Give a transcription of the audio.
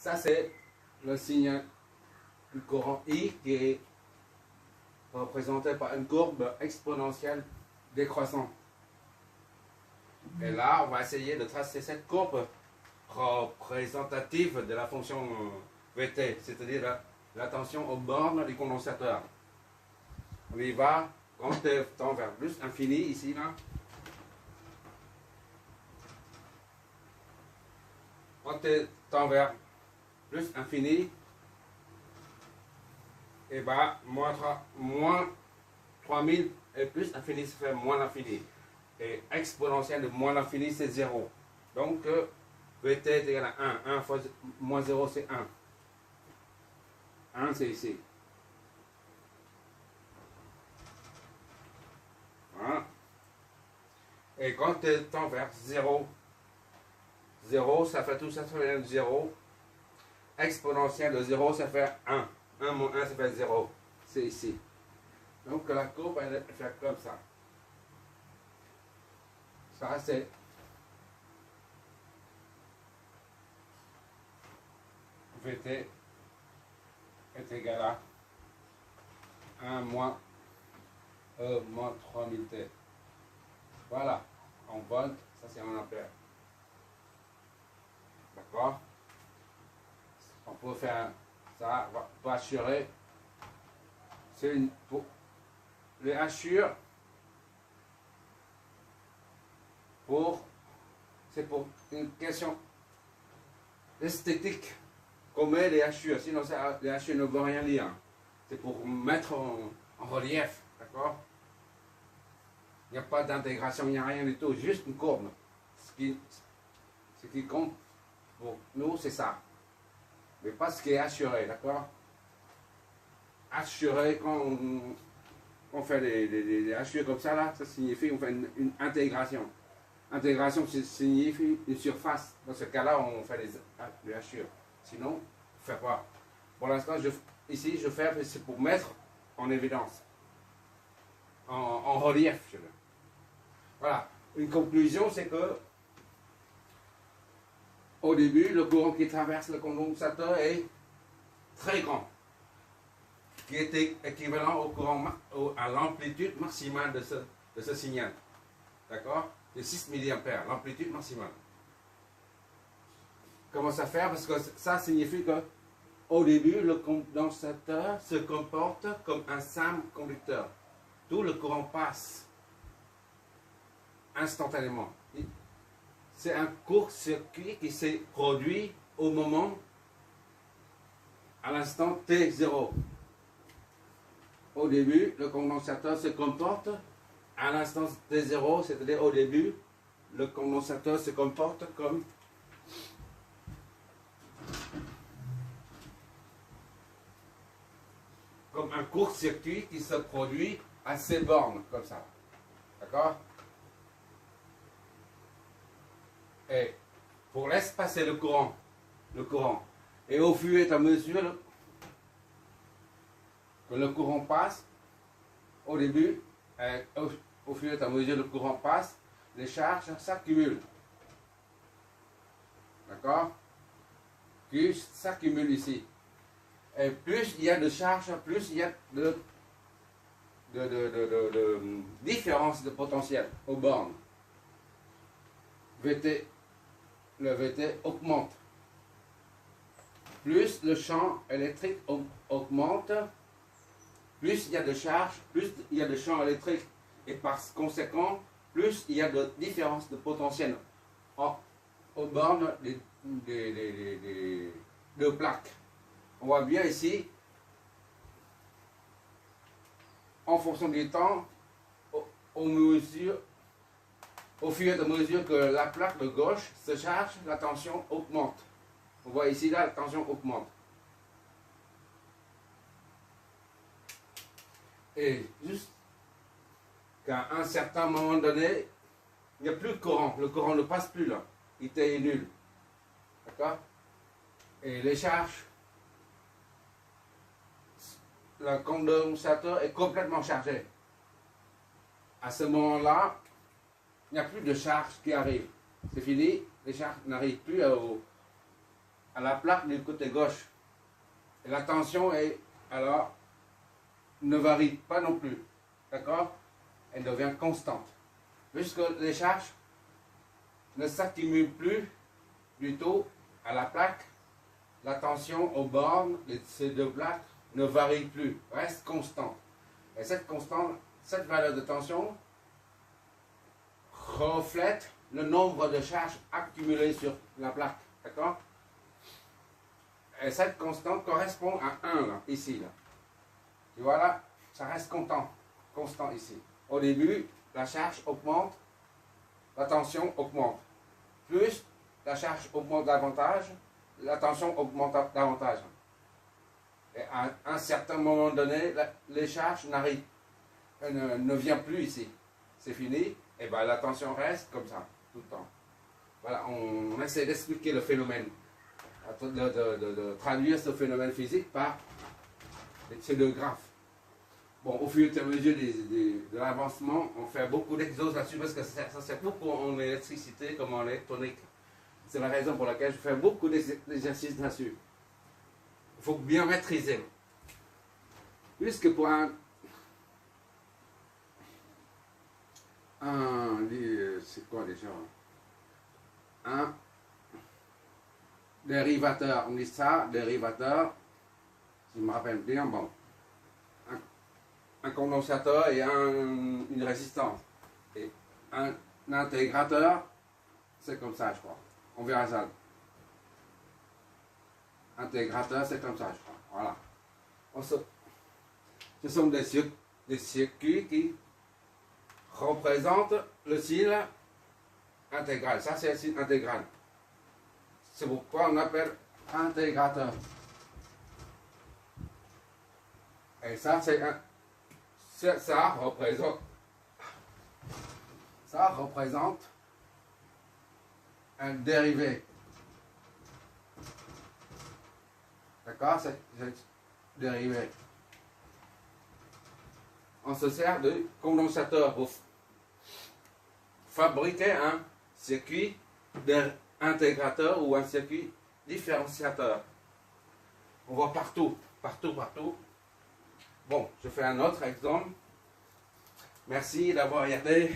Ça, c'est le signe du courant I qui est représenté par une courbe exponentielle décroissante. Et là, on va essayer de tracer cette courbe représentative de la fonction Vt, c'est-à-dire la tension aux bornes du condensateur. On y va quand tu tends vers plus infini, ici, là. Quand tu tends vers plus infini, et bah, moins 3000 et plus infini, ça fait moins l'infini. Et exponentielle de moins l'infini, c'est 0. Donc, Vt est égal à 1. 1 fois moins 0, c'est 1. 1, c'est ici. Voilà. Et quand tu tends vers 0, 0, ça fait tout ça, ça fait 0. Exponentielle de 0, ça fait 1. 1 moins 1, ça fait 0. C'est ici. Donc la courbe, elle est faite comme ça. Ça, c'est Vt est égal à 1 moins E moins 3000T. Voilà. En volts, ça c'est en ampères. D'accord? On peut faire ça pour assurer. C'est une pour les hachures. C'est pour une question esthétique qu'on met les hachures. Sinon, les hachures ne vont rien dire. C'est pour mettre en relief. D'accord? Il n'y a pas d'intégration, il n'y a rien du tout. Juste une courbe. Ce qui compte pour nous, c'est ça. Mais pas ce qui est assuré, d'accord? Assuré, quand on fait des hachures comme ça, là, ça signifie qu'on fait une intégration. Intégration signifie une surface. Dans ce cas-là, on fait des hachures. Sinon, on ne fait pas. Pour l'instant, ici, je fais, c'est pour mettre en évidence. En relief. Voilà. Une conclusion, c'est que au début, le courant qui traverse le condensateur est très grand, qui est équivalent au courant, à l'amplitude maximale de ce signal. D'accord? De 6 mA, l'amplitude maximale. Comment ça faire? Parce que ça signifie que au début, le condensateur se comporte comme un simple conducteur. Tout le courant passe instantanément. C'est un court-circuit qui s'est produit au moment, à l'instant T0. Au début, le condensateur se comporte à l'instant T0, c'est-à-dire au début, le condensateur se comporte comme un court-circuit qui se produit à ces bornes, comme ça. D'accord? Et pour laisser passer le courant, et au fur et à mesure que le courant passe, au début, au fur et à mesure que le courant passe, les charges s'accumulent. D'accord? Qui s'accumulent ici. Et plus il y a de charges, plus il y a de différence de potentiel aux bornes. Le Vt augmente. Plus le champ électrique augmente, plus il y a de charge, plus il y a de champ électrique. Et par conséquent, plus il y a de différence de potentiel aux bornes de plaques. On voit bien ici, en fonction du temps, au fur et à mesure que la plaque de gauche se charge, la tension augmente. On voit ici, là, la tension augmente. Et jusqu'à un certain moment donné, il n'y a plus de courant. Le courant ne passe plus là. Il est nul. D'accord? Et les charges, le condensateur est complètement chargé. À ce moment-là, il n'y a plus de charge qui arrive. C'est fini, les charges n'arrivent plus à la plaque du côté gauche. Et la tension est, alors, ne varie pas non plus. D'accord? Elle devient constante. Puisque les charges ne s'accumulent plus du tout à la plaque, la tension aux bornes de ces deux plaques ne varie plus, reste constante. Et cette valeur de tension reflète le nombre de charges accumulées sur la plaque. D'accord? Et cette constante correspond à 1, là, ici. Là. Tu vois là, ça reste constant ici. Au début, la charge augmente, la tension augmente. Plus la charge augmente davantage, la tension augmente davantage. Et à un certain moment donné, les charges ne viennent plus ici. C'est fini, et bien la tension reste comme ça, tout le temps. Voilà, on essaie d'expliquer le phénomène, de traduire ce phénomène physique par ces deux graphes. Bon, au fur et à mesure de l'avancement, on fait beaucoup d'exos là-dessus parce que ça sert beaucoup en électricité comme en électronique. C'est la raison pour laquelle je fais beaucoup d'exercices là-dessus. Il faut bien maîtriser. Puisque pour c'est quoi déjà? Un dérivateur, on dit ça, dérivateur, si je me rappelle bien, bon. Un condensateur et une résistance. Et un intégrateur, c'est comme ça, je crois. On verra ça. Intégrateur, c'est comme ça, je crois. Voilà. Ce sont des circuits qui représentent le signe intégral. Ça, c'est le signe intégral. C'est pourquoi on appelle intégrateur. Et ça, ça représente un dérivé. D'accord? C'est dérivé. On se sert de condensateur pour fabriquer un circuit intégrateur ou un circuit différenciateur. On voit partout. Bon, je fais un autre exemple. Merci d'avoir regardé.